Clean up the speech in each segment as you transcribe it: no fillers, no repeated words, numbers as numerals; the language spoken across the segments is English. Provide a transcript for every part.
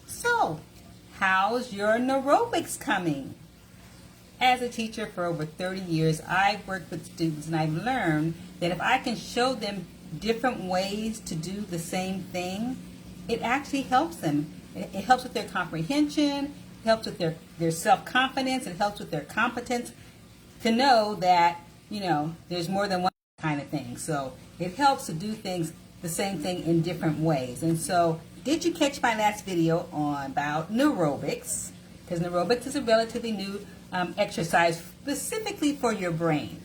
So, how's your neurobics coming? As a teacher for over 30 years, I've worked with students and I've learned that if I can show them different ways to do the same thing, it actually helps them. It helps with their comprehension, it helps with their self-confidence, it helps with their competence to know that, there's more than one kind of thing. So it helps to do things, the same thing in different ways. And so, did you catch my last video about neurobics? Because neurobics is a relatively new exercise specifically for your brain.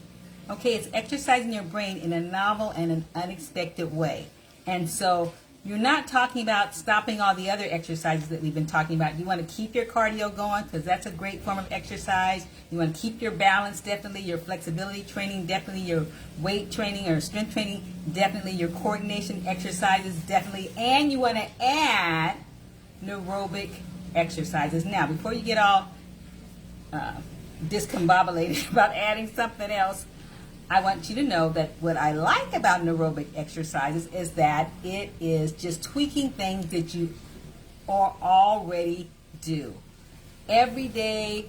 Okay, it's exercising your brain in a novel and an unexpected way. And so you're not talking about stopping all the other exercises that we've been talking about. You want to keep your cardio going because that's a great form of exercise. You want to keep your balance, definitely, your flexibility training, definitely, your weight training or strength training, definitely, your coordination exercises, definitely, and you want to add neurobic exercises. Now, before you get all discombobulated about adding something else, I want you to know that what I like about neurobic exercises is that it is just tweaking things that you already do. Everyday,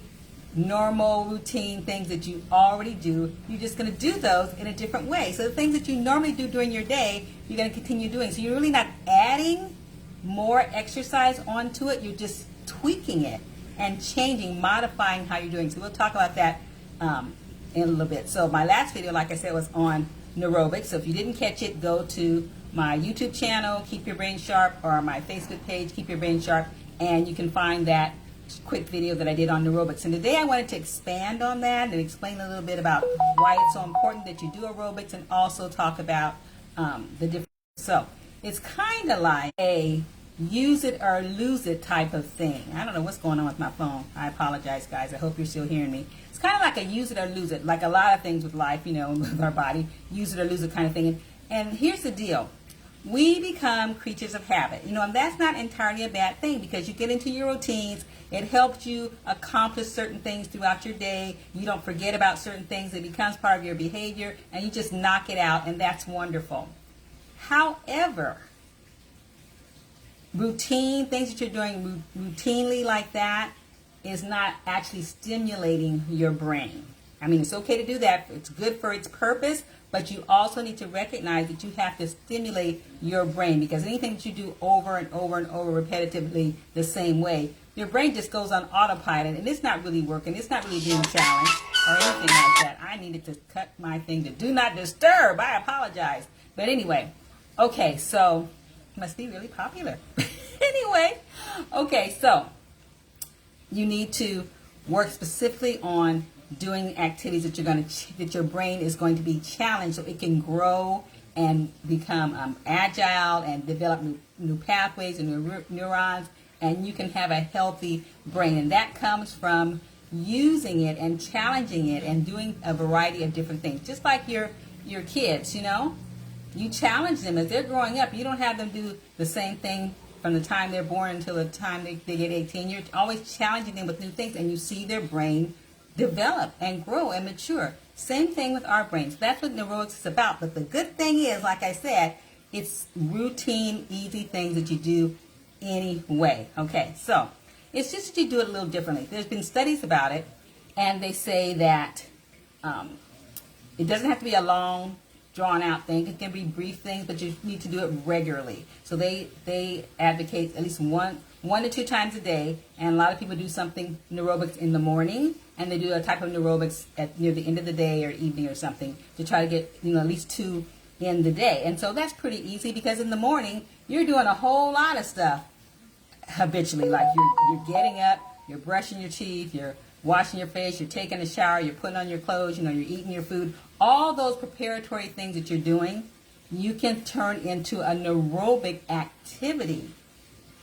normal, routine things that you already do, you're just going to do those in a different way. So the things that you normally do during your day, you're going to continue doing. So you're really not adding more exercise onto it, you're just tweaking it and changing, modifying how you're doing. So we'll talk about that in a little bit. So my last video, like I said, was on neurobics. So if you didn't catch it, go to my YouTube channel, Keep Your Brain Sharp, or my Facebook page, Keep Your Brain Sharp, and you can find that quick video that I did on neurobics. And today I wanted to expand on that and explain a little bit about why it's so important that you do aerobics and also talk about the difference. So it's kind of like a use it or lose it type of thing. I don't know what's going on with my phone. I apologize, guys. I hope you're still hearing me. It's kind of like a use it or lose it, like a lot of things with life, with our body, use it or lose it kind of thing. And here's the deal. We become creatures of habit, and that's not entirely a bad thing because you get into your routines. It helps you accomplish certain things throughout your day. You don't forget about certain things. It becomes part of your behavior, and you just knock it out, and that's wonderful. However, routine, things that you're doing routinely like that is not actually stimulating your brain. I mean, it's okay to do that. It's good for its purpose, but you also need to recognize that you have to stimulate your brain because anything that you do over and over and over repetitively the same way, your brain just goes on autopilot and it's not really working. It's not really being challenged or anything like that. I needed to cut my thing to do not disturb. I apologize. But anyway, okay, so must be really popular. Anyway, okay, so you need to work specifically on doing activities that your brain is going to be challenged so it can grow and become agile and develop new pathways and new neurons, and you can have a healthy brain. And that comes from using it and challenging it and doing a variety of different things. Just like your kids, you challenge them as they're growing up. You don't have them do the same thing from the time they're born until the time they get 18. You're always challenging them with new things, and you see their brain develop and grow and mature. Same thing with our brains. That's what neurobics is about. But the good thing is, like I said, it's routine, easy things that you do anyway. Okay, so it's just that you do it a little differently. There's been studies about it, and they say that it doesn't have to be a long, drawn-out thing. It can be brief things, but you need to do it regularly. So they advocate at least one to two times a day, and a lot of people do something neurobics in the morning, and they do a type of neurobics near the end of the day or evening or something to try to get at least two in the day. And so that's pretty easy because in the morning you're doing a whole lot of stuff habitually, like you're getting up, you're brushing your teeth, you're washing your face, you're taking a shower, you're putting on your clothes, you're eating your food. All those preparatory things that you're doing, you can turn into a neurobic activity.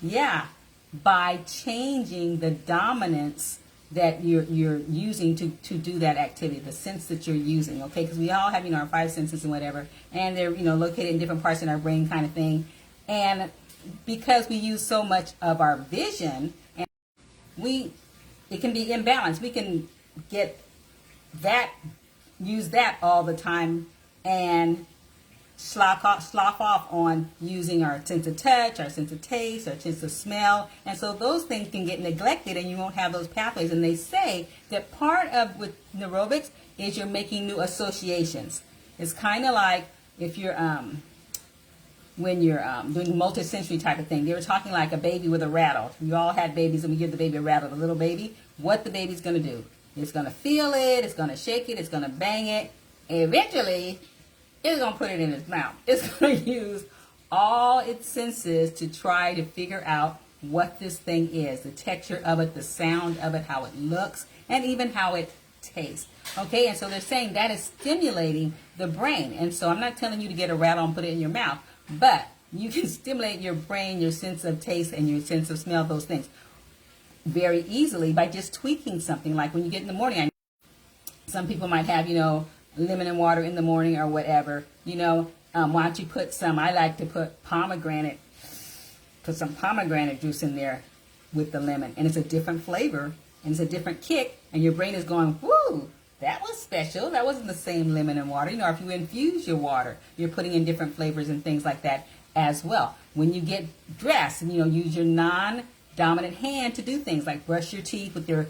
Yeah, by changing the dominance that you're using to do that activity, the sense that you're using, okay? Because we all have, our five senses and whatever, and they're, located in different parts in our brain kind of thing. And because we use so much of our vision, and it can be imbalanced. We can use that all the time and slough off on using our sense of touch, our sense of taste, our sense of smell. And so those things can get neglected and you won't have those pathways. And they say that part of with neurobics is you're making new associations. It's kind of like if you're when you're doing multisensory type of thing. They were talking like a baby with a rattle. You all had babies and we give the baby a rattle, the little baby. What the baby's going to do? It's going to feel it, it's going to shake it, it's going to bang it. Eventually, it's going to put it in its mouth. It's going to use all its senses to try to figure out what this thing is, the texture of it, the sound of it, how it looks, and even how it tastes. Okay, and so they're saying that is stimulating the brain. And so I'm not telling you to get a rattle and put it in your mouth, but you can stimulate your brain, your sense of taste, and your sense of smell, those things, very easily by just tweaking something. Like when you get in the morning, some people might have, lemon and water in the morning or whatever, why don't you put some, I like to put some pomegranate juice in there with the lemon, and it's a different flavor, and it's a different kick, and your brain is going, woo, that was special, that wasn't the same lemon and water. If you infuse your water, you're putting in different flavors and things like that as well. When you get dressed, and use your non-dominant hand to do things like brush your teeth with your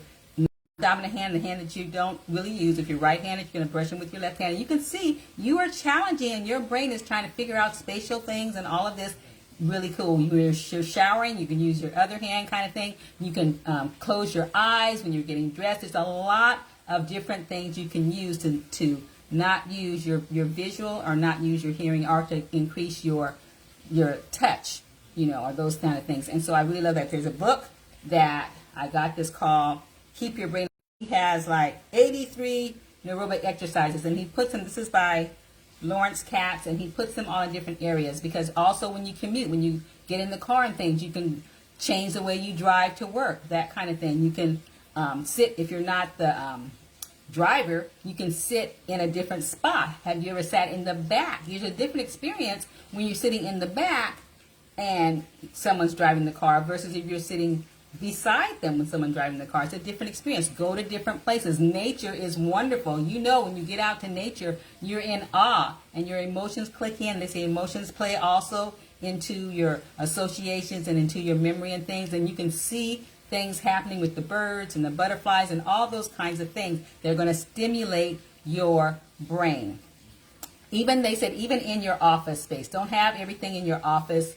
dominant hand, the hand that you don't really use. If you're right-handed, you're going to brush them with your left hand. And you can see you are challenging, and your brain is trying to figure out spatial things and all of this. Really cool. You're showering, you can use your other hand kind of thing. You can close your eyes when you're getting dressed. There's a lot of different things you can use to not use your visual or not use your hearing or to increase your touch, or those kind of things. And so I really love that. There's a book that I got this called Keep Your Brain. He has like 83 neurobic exercises, and he puts them, this is by Lawrence Katz, and he puts them all in different areas, because also when you commute, when you get in the car and things, you can change the way you drive to work, that kind of thing. You can sit, if you're not the driver, you can sit in a different spot. Have you ever sat in the back? There's a different experience when you're sitting in the back and someone's driving the car versus if you're sitting beside them when someone's driving the car. It's a different experience. Go to different places. Nature is wonderful. When you get out to nature, you're in awe and your emotions click in. They say emotions play also into your associations and into your memory and things, and you can see things happening with the birds and the butterflies and all those kinds of things. They're going to stimulate your brain. They said even in your office space, don't have everything in your office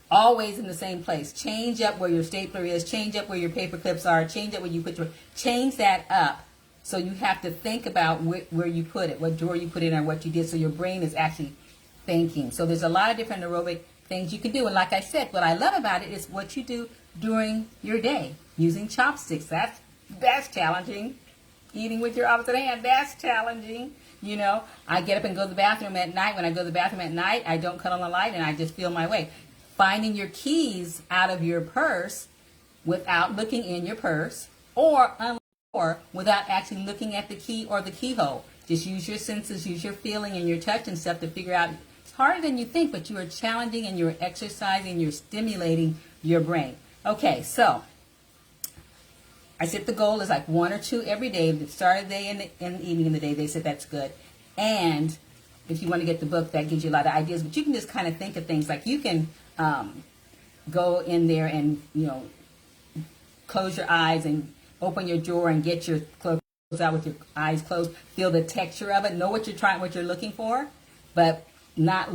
always in the same place. Change up where your stapler is, change up where your paper clips are, change up where you change that up. So you have to think about where you put it, what drawer you put it in, or what you did, so your brain is actually thinking. So there's a lot of different aerobic things you can do. And like I said, what I love about it is what you do during your day using chopsticks. That's challenging. Eating with your opposite hand, that's challenging. I get up and go to the bathroom at night. When I go to the bathroom at night, I don't cut on the light and I just feel my way. Finding your keys out of your purse without looking in your purse, or without actually looking at the key or the keyhole. Just use your senses, use your feeling and your touch and stuff to figure out. It's harder than you think, but you are challenging and you're exercising, you're stimulating your brain. Okay, so I said the goal is like 1 or 2 every day. The start of the day and the evening of the day, they said that's good. And if you want to get the book, that gives you a lot of ideas. But you can just kind of think of things like you can go in there and, close your eyes and open your drawer and get your clothes out with your eyes closed. Feel the texture of it. Know what you're looking for, but not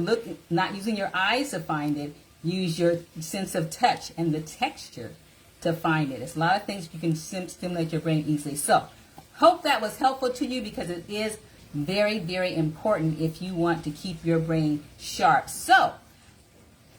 using your eyes to find it. Use your sense of touch and the texture to find it. It's a lot of things you can stimulate your brain easily. So, hope that was helpful to you, because it is very, very important if you want to keep your brain sharp. So,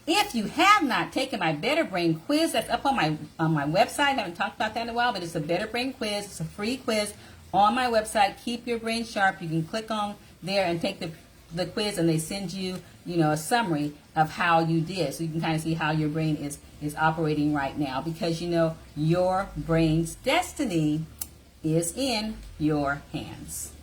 if you have not taken my Better Brain quiz, that's up on my website. I haven't talked about that in a while, but it's a Better Brain quiz. It's a free quiz on my website. Keep your brain sharp. You can click on there and take the quiz, and they send you, a summary of how you did, so you can kind of see how your brain is operating right now, because your brain's destiny is in your hands.